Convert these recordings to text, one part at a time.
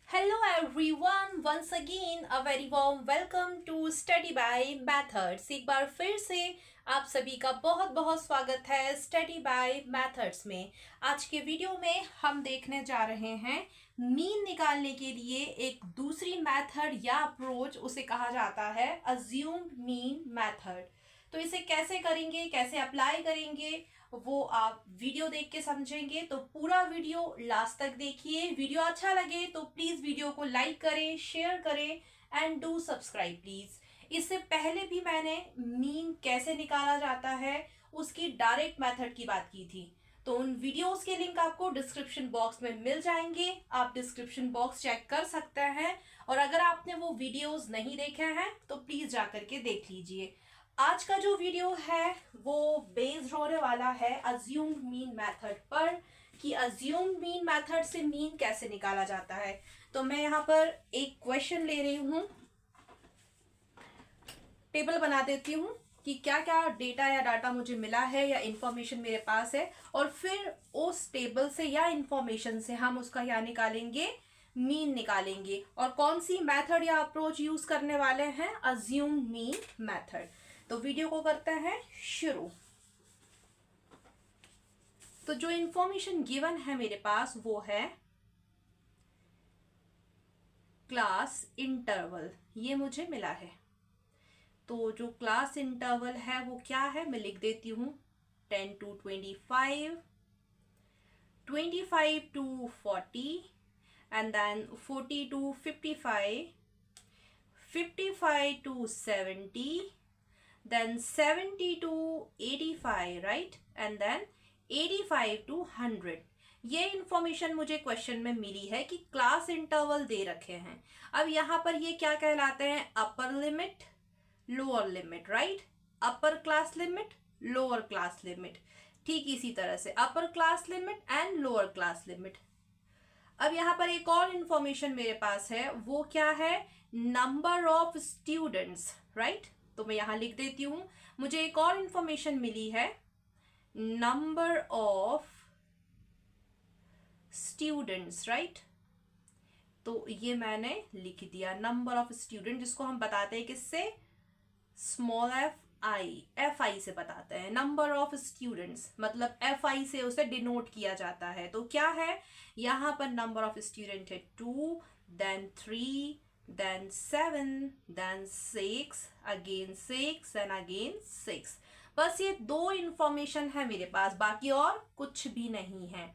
Hello everyone, once again a very warm welcome to Study by Methods। एक बार फिर से आप सभी का बहुत बहुत स्वागत है Study by Methods में। आज के वीडियो में हम देखने जा रहे हैं मीन निकालने के लिए एक दूसरी मेथड या अप्रोच, उसे कहा जाता है अज्यूम्ड मीन मेथड। तो इसे कैसे करेंगे, कैसे अप्लाई करेंगे, वो आप वीडियो देख के समझेंगे। तो पूरा वीडियो लास्ट तक देखिए। वीडियो अच्छा लगे तो प्लीज वीडियो को लाइक करें, शेयर करें एंड डू सब्सक्राइब प्लीज। इससे पहले भी मैंने मीन कैसे निकाला जाता है उसकी डायरेक्ट मेथड की बात की थी, तो उन वीडियोस के लिंक आपको डिस्क्रिप्शन बॉक्स में मिल जाएंगे। आप डिस्क्रिप्शन बॉक्स चेक कर सकते हैं, और अगर आपने वो वीडियोस नहीं देखे हैं तो प्लीज जाकर के देख लीजिए। आज का जो वीडियो है वो बेस्ड होने वाला है अज्यूम्ड मीन मेथड पर, कि अज्यूम्ड मीन मेथड से मीन कैसे निकाला जाता है। तो मैं यहाँ पर एक क्वेश्चन ले रही हूँ, टेबल बना देती हूँ कि क्या क्या डेटा या डाटा मुझे मिला है या इंफॉर्मेशन मेरे पास है, और फिर उस टेबल से या इंफॉर्मेशन से हम उसका क्या निकालेंगे, मीन निकालेंगे। और कौन सी मेथड या अप्रोच यूज करने वाले हैं, अज्यूम्ड मीन मेथड। तो वीडियो को करते हैं शुरू। तो जो इंफॉर्मेशन गिवन है मेरे पास वो है क्लास इंटरवल, ये मुझे मिला है। तो जो क्लास इंटरवल है वो क्या है, मैं लिख देती हूं 10 to 25, 25 to 40 and then 40 to 55, 55 to 70, then 70 to 85, right? And then 85 to 100। ये इंफॉर्मेशन मुझे क्वेश्चन में मिली है कि क्लास इंटरवल दे रखे हैं। अब यहाँ पर ये क्या कहलाते हैं, upper limit, lower limit, right? Upper class limit, lower class limit. ठीक इसी तरह से upper class limit and lower class limit. अब यहाँ पर एक और इंफॉर्मेशन मेरे पास है, वो क्या है, नंबर ऑफ स्टूडेंट्स, राइट? तो मैं यहां लिख देती हूं, मुझे एक और इंफॉर्मेशन मिली है, नंबर ऑफ स्टूडेंट्स, राइट? तो ये मैंने लिख दिया, नंबर ऑफ स्टूडेंट, जिसको हम बताते हैं किससे, स्मॉल एफ आई से बताते हैं। नंबर ऑफ स्टूडेंट्स मतलब एफ आई से उसे डिनोट किया जाता है। तो क्या है, यहां पर नंबर ऑफ स्टूडेंट है 2, then 3, then 7, then 6, again 6 and again 6। बस ये दो इंफॉर्मेशन है मेरे पास, बाकी और कुछ भी नहीं है।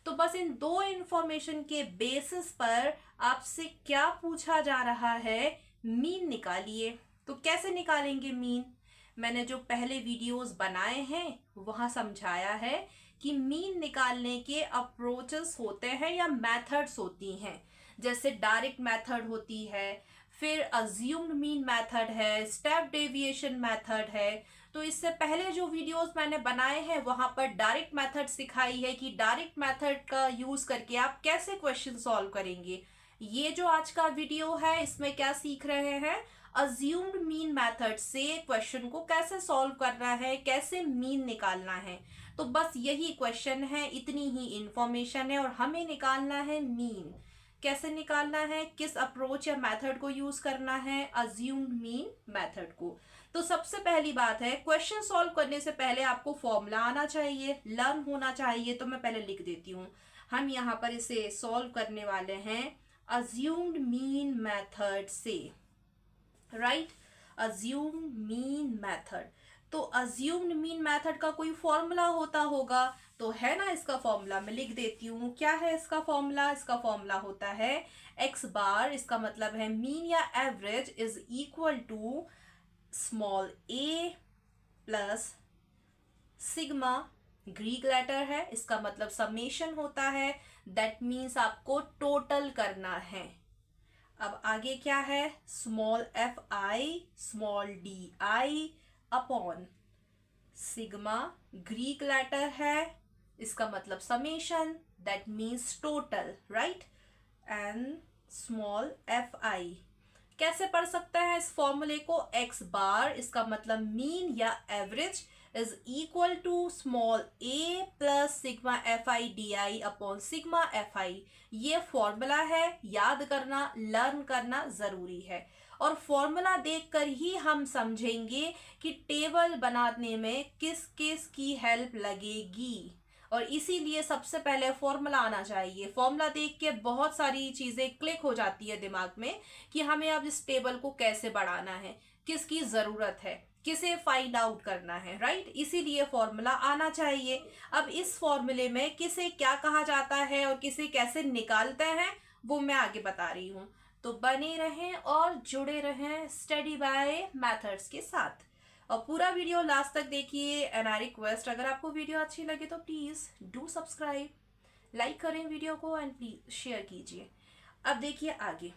तो बस इन दो इंफॉर्मेशन के बेसिस पर आपसे क्या पूछा जा रहा है, मीन निकालिए। तो कैसे निकालेंगे मीन, मैंने जो पहले वीडियोस बनाए हैं वहां समझाया है कि मीन निकालने के अप्रोचेस होते हैं या मेथड्स होती हैं। जैसे डायरेक्ट मेथड होती है, फिर अज्यूम्ड मीन मेथड है, स्टेप डेविएशन मेथड है। तो इससे पहले जो वीडियोस मैंने बनाए हैं वहां पर डायरेक्ट मेथड सिखाई है कि डायरेक्ट मेथड का यूज करके आप कैसे क्वेश्चन सॉल्व करेंगे। ये जो आज का वीडियो है इसमें क्या सीख रहे हैं, अज्यूम्ड मीन मेथड से क्वेश्चन को कैसे सॉल्व करना है, कैसे मीन निकालना है। तो बस यही क्वेश्चन है, इतनी ही इंफॉर्मेशन है, और हमें निकालना है मीन। कैसे निकालना है, किस अप्रोच या मेथड को यूज करना है, अज्यूम्ड मीन मेथड को। तो सबसे पहली बात है, क्वेश्चन सॉल्व करने से पहले आपको फॉर्मूला आना चाहिए, लर्न होना चाहिए। तो मैं पहले लिख देती हूँ, हम यहाँ पर इसे सॉल्व करने वाले हैं अज्यूम्ड मीन मेथड से, राइट? Assumed mean method. तो अज्यूम्ड मीन मेथड का कोई फॉर्मूला होता होगा, तो है ना इसका फॉर्मूला, मैं लिख देती हूँ। क्या है इसका फॉर्मूला, इसका फॉर्मूला होता है एक्स बार, इसका मतलब है मीन या average, is equal to small a plus sigma, Greek letter है, इसका मतलब समेशन होता है, दैट मीन्स आपको टोटल करना है। अब आगे क्या है, small f i, small d i upon sigma, Greek letter है, इसका मतलब summation, that means total, right? And small f i. कैसे पढ़ सकते हैं इस फॉर्मूले को, एक्स बार इसका मतलब मीन या average, is equal to small a plus sigma F I D i upon sigma F i. ये फॉर्मूला है, याद करना, लर्न करना जरूरी है। और फॉर्मूला देखकर ही हम समझेंगे कि टेबल बनाने में किस किस की हेल्प लगेगी। और इसीलिए सबसे पहले फॉर्मूला आना चाहिए। फॉर्मूला देख के बहुत सारी चीजें क्लिक हो जाती है दिमाग में कि हमें अब इस टेबल को कैसे बढ़ाना है, किसकी जरूरत है, किसे फाइंड आउट करना है, राइट। इसीलिए फॉर्मूला आना चाहिए। अब इस फॉर्मूले में किसे क्या कहा जाता है और किसे कैसे निकालते हैं वो मैं आगे बता रही हूँ। तो बने रहें और जुड़े रहें स्टडी बाय मेथड्स के साथ, और पूरा वीडियो लास्ट तक देखिए। एंड आई रिक्वेस्ट, अगर आपको वीडियो अच्छी लगे तो प्लीज डू सब्सक्राइब, लाइक करें वीडियो को एंड प्लीज शेयर कीजिए। अब देखिए आगे,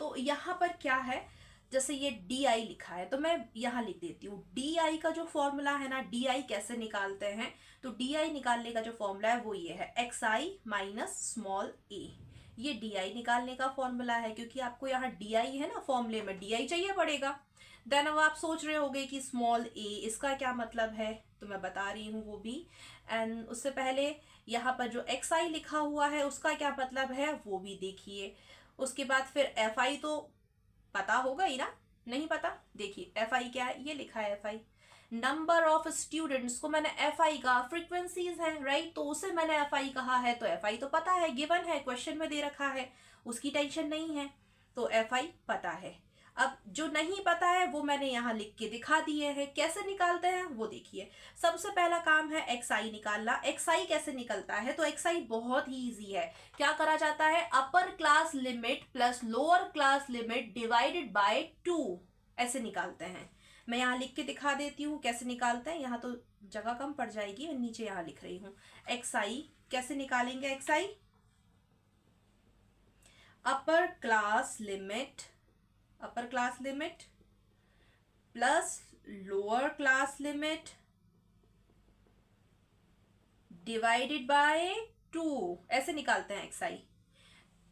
तो यहाँ पर क्या है, जैसे ये डी आई लिखा है तो मैं यहाँ लिख देती हूँ डी आई का जो फॉर्मूला है ना, डी आई कैसे निकालते हैं, तो डी आई निकालने का जो फॉर्मूला है वो ये है एक्स आई माइनस स्मॉल ए। ये डी आई निकालने का फॉर्मूला है, क्योंकि आपको यहाँ डी आई है ना, फॉर्मूले में डी आई चाहिए पड़ेगा। देन अब आप सोच रहे होंगे कि स्मॉल ए इसका क्या मतलब है, तो मैं बता रही हूँ वो भी। एंड उससे पहले यहाँ पर जो एक्स आई लिखा हुआ है उसका क्या मतलब है वो भी देखिए। उसके बाद फिर एफ आई तो पता होगा ही ना, नहीं पता, देखिए एफ आई क्या है, ये लिखा है F I number of students को मैंने एफ आई का फ्रीक्वेंसीज है, राइट, तो उसे मैंने एफ आई कहा है, तो एफ आई तो पता है, गिवन है, क्वेश्चन में दे रखा है, उसकी टेंशन नहीं है, तो एफ आई पता है। अब जो नहीं पता है वो मैंने यहाँ लिख के दिखा दिए हैं। कैसे निकालते हैं वो देखिए। सबसे पहला काम है एक्स आई निकालना। एक्स आई कैसे निकलता है, तो एक्स आई बहुत ही इजी है। क्या करा जाता है, upper class limit plus lower class limit divided by 2, ऐसे निकालते हैं। मैं यहाँ लिख के दिखा देती हूँ कैसे निकालते हैं, यहाँ तो जगह कम पड़ जाएगी, मैं नीचे यहाँ लिख रही हूँ। एक्स आई कैसे निकालेंगे, x I upper class limit plus lower class limit divided by 2, ऐसे निकालते हैं एक्स आई।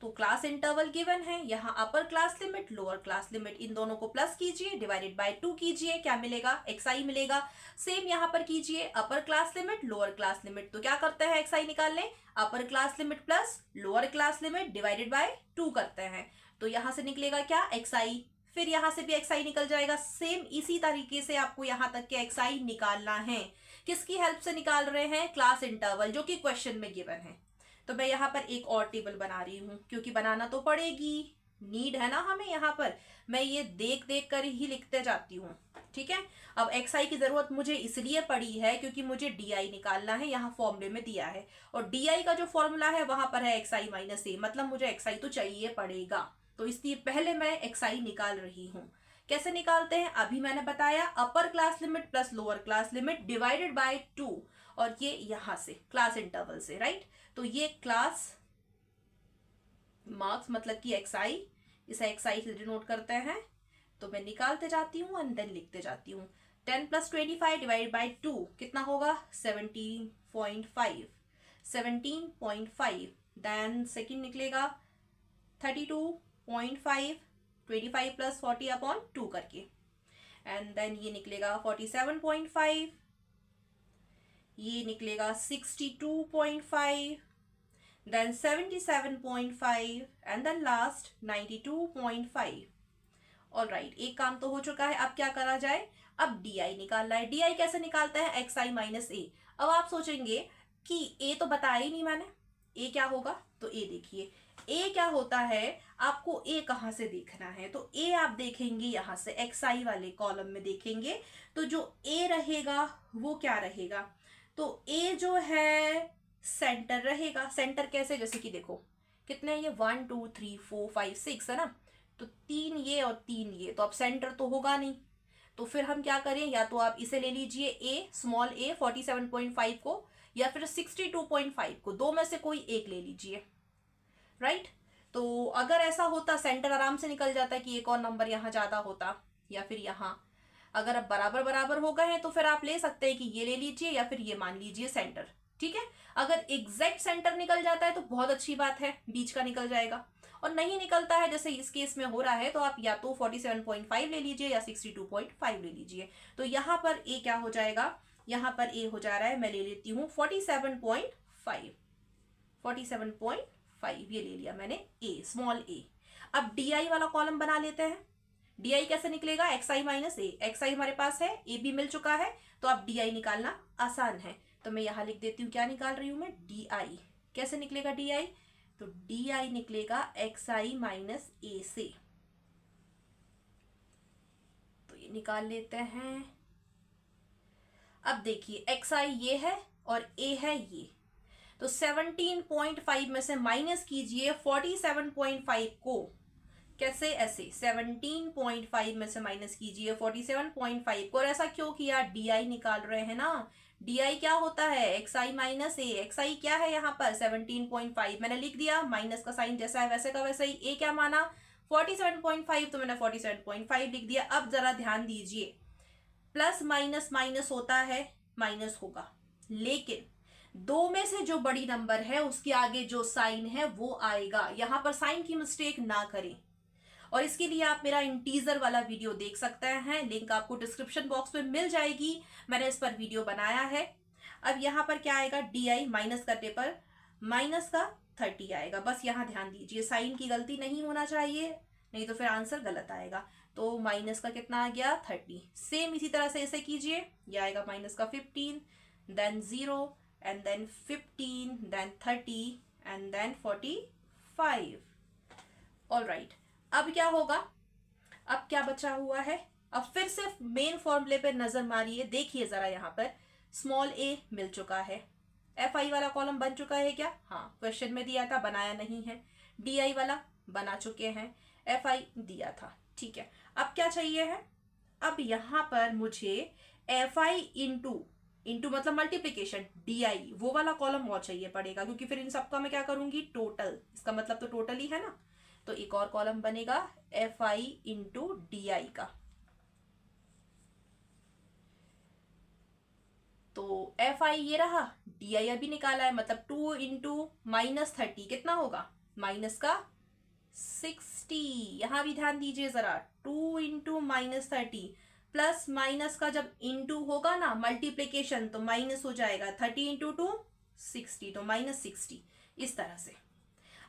तो क्लास इंटरवल गिवन है, यहाँ upper class limit lower class limit in दोनों को प्लस कीजिए, डिवाइडेड बाय 2 कीजिए, क्या मिलेगा, एक्स आई मिलेगा। सेम यहाँ पर कीजिए, upper class limit lower class limit, तो क्या करते हैं एक्स आई निकालने, upper class limit plus lower class limit divided by 2 करते हैं, तो यहाँ से निकलेगा क्या, एक्स आई। फिर यहाँ से भी एक्स आई निकल जाएगा। सेम इसी तरीके से आपको यहाँ तक के एक्स आई निकालना है। किसकी हेल्प से निकाल रहे हैं, क्लास इंटरवल, जो कि क्वेश्चन में गिवन है। तो मैं यहाँ पर एक और टेबल बना रही हूँ, क्योंकि बनाना तो पड़ेगी, नीड है ना हमें। यहाँ पर मैं ये देख देख कर ही लिखते जाती हूँ, ठीक है। अब एक्स आई की जरूरत मुझे इसलिए पड़ी है क्योंकि मुझे डी आई निकालना है, यहाँ फॉर्मूले में दिया है, और डी आई का जो फॉर्मूला है वहां पर है एक्स आई माइनस ए, मतलब मुझे एक्स आई तो चाहिए पड़ेगा। तो इसलिए पहले मैं एक्स आई निकाल रही हूँ। कैसे निकालते हैं, अभी मैंने बताया, upper class limit plus lower class limit divided by 2, और ये यहां से क्लास इंटरवल से, राइट। तो ये क्लास मार्क्स मतलब कि एक्स आई, इसे एक्स आई से डिनोट करते हैं। तो मैं निकालते जाती हूँ एंड देन लिखते जाती हूँ। 10 प्लस 25 डिवाइड बाई 2 कितना होगा, 17.5, 17.5। देन सेकेंड निकलेगा 32.5, 25 प्लस 40 अपॉन 2 करके, एंड देन ये निकलेगा 47.5, ये निकलेगा 62.5, then 77.5 and then last 92.5। Alright, एक काम तो हो चुका है। अब क्या करा जाए, अब डी आई निकालना है। डी आई कैसे निकालते हैं, एक्स आई माइनस ए। अब आप सोचेंगे कि ए तो बताया ही नहीं मैंने, ए क्या होगा, तो ए देखिए ए क्या होता है, आपको ए कहाँ से देखना है, तो ए आप देखेंगे यहाँ से एक्स आई वाले कॉलम में देखेंगे, तो जो ए रहेगा वो क्या रहेगा, तो ए जो है सेंटर रहेगा। सेंटर कैसे, जैसे कि देखो कितने ये 1 2 3 4 5 6 है ना, तो 3 ये और 3 ये, तो अब सेंटर तो होगा नहीं। तो फिर हम क्या करें, या तो आप इसे ले लीजिए ए स्मॉल ए 47.5 को, या फिर 62.5 को, दो में से कोई एक ले लीजिए, राइट। तो अगर ऐसा होता सेंटर आराम से निकल जाता है कि एक और नंबर यहाँ ज्यादा होता, या फिर यहाँ अगर अब बराबर बराबर हो गए हैं तो फिर आप ले सकते हैं कि ये ले लीजिए या फिर ये मान लीजिए सेंटर, ठीक है। अगर एग्जैक्ट सेंटर निकल जाता है तो बहुत अच्छी बात है, बीच का निकल जाएगा। और नहीं निकलता है जैसे इस केस में हो रहा है तो आप या तो 47.5 ले लीजिए या 62.5 ले लीजिए। तो यहाँ पर ए क्या हो जाएगा, यहाँ पर ए हो जा रहा है, मैं ले लेती हूँ 47.5, 47.5 ये ले लिया मैंने ए, स्मॉल ए। अब डी आई वाला कॉलम बना लेते हैं। डी आई कैसे निकलेगा, एक्स आई माइनस ए, एक्स आई हमारे पास है, ए भी मिल चुका है, तो अब डी आई निकालना आसान है। तो मैं यहां लिख देती हूँ, क्या निकाल रही हूं मैं, डी आई। कैसे निकलेगा डी आई, तो डी आई निकलेगा एक्स आई माइनस ए से। तो ये निकाल लेते हैं। अब देखिए एक्स आई ये है और ए है ये, तो 17.5 में से माइनस कीजिए 47.5 को। कैसे, ऐसे 17.5 में से माइनस कीजिए 47.5 को। और ऐसा क्यों किया, डी आई निकाल रहे हैं ना। डी आई क्या होता है, एक्स आई माइनस ए। एक्स आई क्या है यहाँ पर 17.5, मैंने लिख दिया, माइनस का साइन जैसा है वैसे का वैसा ही। ए क्या माना 47.5, तो मैंने 47.5 लिख दिया। अब जरा ध्यान दीजिए, प्लस माइनस माइनस होता है, माइनस होगा, लेकिन दो में से जो बड़ी नंबर है उसके आगे जो साइन है वो आएगा। यहां पर साइन की मिस्टेक ना करें, और इसके लिए आप मेरा इंटीजर वाला वीडियो देख सकते हैं, लिंक आपको डिस्क्रिप्शन बॉक्स में मिल जाएगी, मैंने इस पर वीडियो बनाया है। अब यहाँ पर क्या आएगा, डी आई माइनस करने पर माइनस का 30 आएगा। बस यहाँ ध्यान दीजिए, साइन की गलती नहीं होना चाहिए, नहीं तो फिर आंसर गलत आएगा। तो माइनस का कितना आ गया, 30। सेम इसी तरह से ऐसे कीजिए, यह आएगा माइनस का 15, then 0 and then 15, then 30 and then 45। Alright, अब क्या होगा, अब क्या बचा हुआ है, अब फिर से मेन फॉर्मूले पे नजर मारिए, देखिए जरा, यहाँ पर स्मॉल ए मिल चुका है, एफ आई वाला कॉलम बन चुका है क्या, हाँ क्वेश्चन में दिया था, बनाया नहीं है। डी आई वाला बना चुके हैं, एफ आई दिया था, ठीक है। अब क्या चाहिए है, अब यहाँ पर मुझे एफ आई इंटू मतलब मल्टीप्लीकेशन डी आई, वो वाला कॉलम और चाहिए पड़ेगा, क्योंकि फिर इन सबका मैं क्या करूंगी, टोटल, इसका मतलब तो टोटल ही है ना। तो एक और कॉलम बनेगा F I into D I का। तो एफ आई ये रहा, डी आई अभी निकाला है, मतलब 2 इंटू माइनस 30 कितना होगा, माइनस का 60। यहां भी ध्यान दीजिए जरा, 2 इंटू माइनस 30, प्लस माइनस का जब इंटू होगा ना मल्टीप्लीकेशन, तो माइनस हो जाएगा, 30 इंटू 2 60, तो माइनस 60, इस तरह से।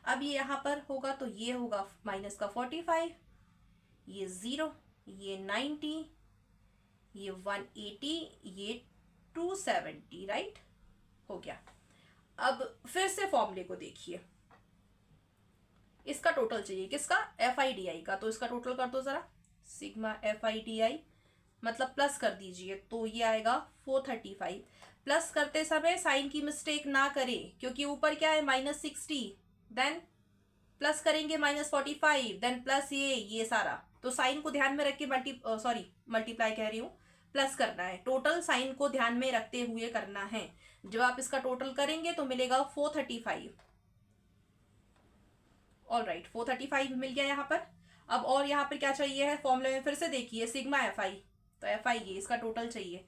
अब ये यहाँ पर होगा तो ये होगा माइनस का 45, ये 0, ये 90, ये 180, ये 270, राइट, हो गया। अब फिर से फॉर्मूले को देखिए, इसका टोटल चाहिए, किसका, एफ आई डी आई का। तो इसका टोटल कर दो जरा, sigma F I D I, मतलब प्लस कर दीजिए, तो ये आएगा 435। प्लस करते समय साइन की मिस्टेक ना करें, क्योंकि ऊपर क्या है माइनस 60, देन प्लस करेंगे माइनस 45, देन प्लस ये सारा, तो साइन को ध्यान में रख के मल्टीप्लाई कह रही हूँ, प्लस करना है, टोटल साइन को ध्यान में रखते हुए करना है। जब आप इसका टोटल करेंगे तो मिलेगा 435। ऑलराइट, 435 मिल गया यहाँ पर। अब और यहाँ पर क्या चाहिए है, फॉर्मूले में फिर से देखिए, सिग्मा एफ आई, तो एफ आई ये इसका टोटल चाहिए,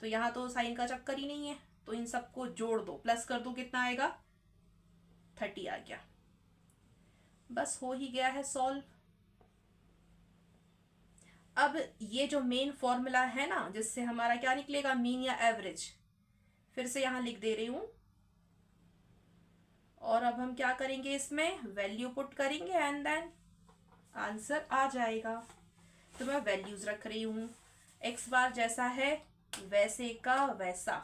तो यहाँ तो साइन का चक्कर ही नहीं है, तो इन सबको जोड़ दो, प्लस कर दो, कितना आएगा, 30 आ गया। बस हो ही गया है सॉल्व। अब ये जो मेन फॉर्मूला है ना, जिससे हमारा क्या निकलेगा, मीन या एवरेज, फिर से यहां लिख दे रही हूं, और अब हम क्या करेंगे, इसमें वैल्यू पुट करेंगे एंड देन आंसर आ जाएगा। तो मैं वैल्यूज रख रही हूं, एक्स बार जैसा है वैसे का वैसा,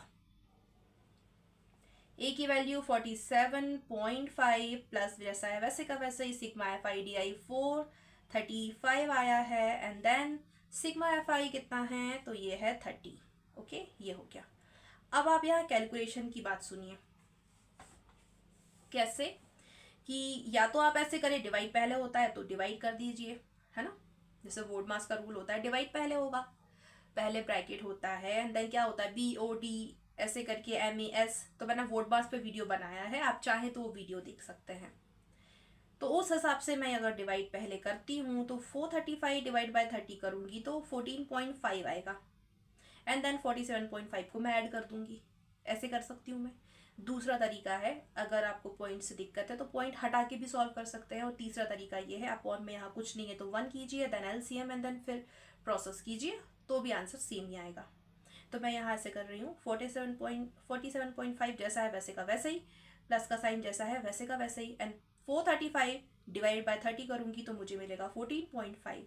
ए की वैल्यू 47.5 प्लस जैसा है वैसे का वैसे ही, sigma F I D I 435 आया है, and then sigma F I कितना है, तो ये है 30। ओके, ये हो गया। अब आप यहाँ कैलकुलेशन की बात सुनिए, कैसे कि या तो आप ऐसे करें, डिवाइड पहले होता है तो डिवाइड कर दीजिए, है ना, जैसे वोड मास का रूल होता है, डिवाइड पहले होगा, पहले ब्रैकेट होता है, एंड देन क्या होता है, बी ओ डी ऐसे करके एम ए एस, तो मैंने वोड मास पे वीडियो बनाया है, आप चाहे तो वो वीडियो देख सकते हैं। तो उस हिसाब से मैं अगर डिवाइड पहले करती हूँ तो 435 डिवाइड बाय 30 करूंगी तो 14.5 आएगा, एंड देन 47.5 को मैं ऐड कर दूंगी, ऐसे कर सकती हूँ मैं। दूसरा तरीका है, अगर आपको पॉइंट से दिक्कत है तो पॉइंट हटा के भी सॉल्व कर सकते हैं। और तीसरा तरीका ये है, अपॉन में यहाँ कुछ नहीं है तो 1 कीजिए, देन एलसीएम एंड देन फिर प्रोसेस कीजिए, तो भी आंसर सेम ही आएगा। तो मैं यहाँ ऐसे कर रही हूँ, 47.5 जैसा है वैसे का वैसे ही, प्लस का साइन जैसा है वैसे का वैसे ही, एंड 435 डिवाइड बाय 30 करूँगी तो मुझे मिलेगा 14.5।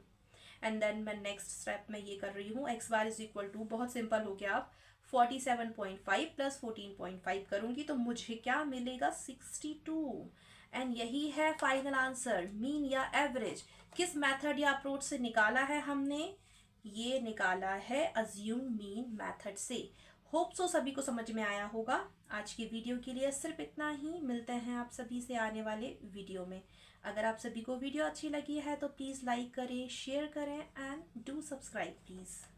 एंड देन मैं नेक्स्ट स्टेप में ये कर रही हूँ, x bar is equal to, बहुत सिंपल हो गया, आप 47.5 प्लस 14.5 करूँगी तो मुझे क्या मिलेगा 62। एंड यही है फाइनल आंसर, मीन या एवरेज। किस मेथड या अप्रोच से निकाला है हमने? ये निकाला है अज्यूम मीन मेथड से। होप सो सभी को समझ में आया होगा। आज की वीडियो के लिए सिर्फ इतना ही, मिलते हैं आप सभी से आने वाले वीडियो में। अगर आप सभी को वीडियो अच्छी लगी है तो प्लीज़ लाइक करें, शेयर करें एंड डू सब्सक्राइब प्लीज़।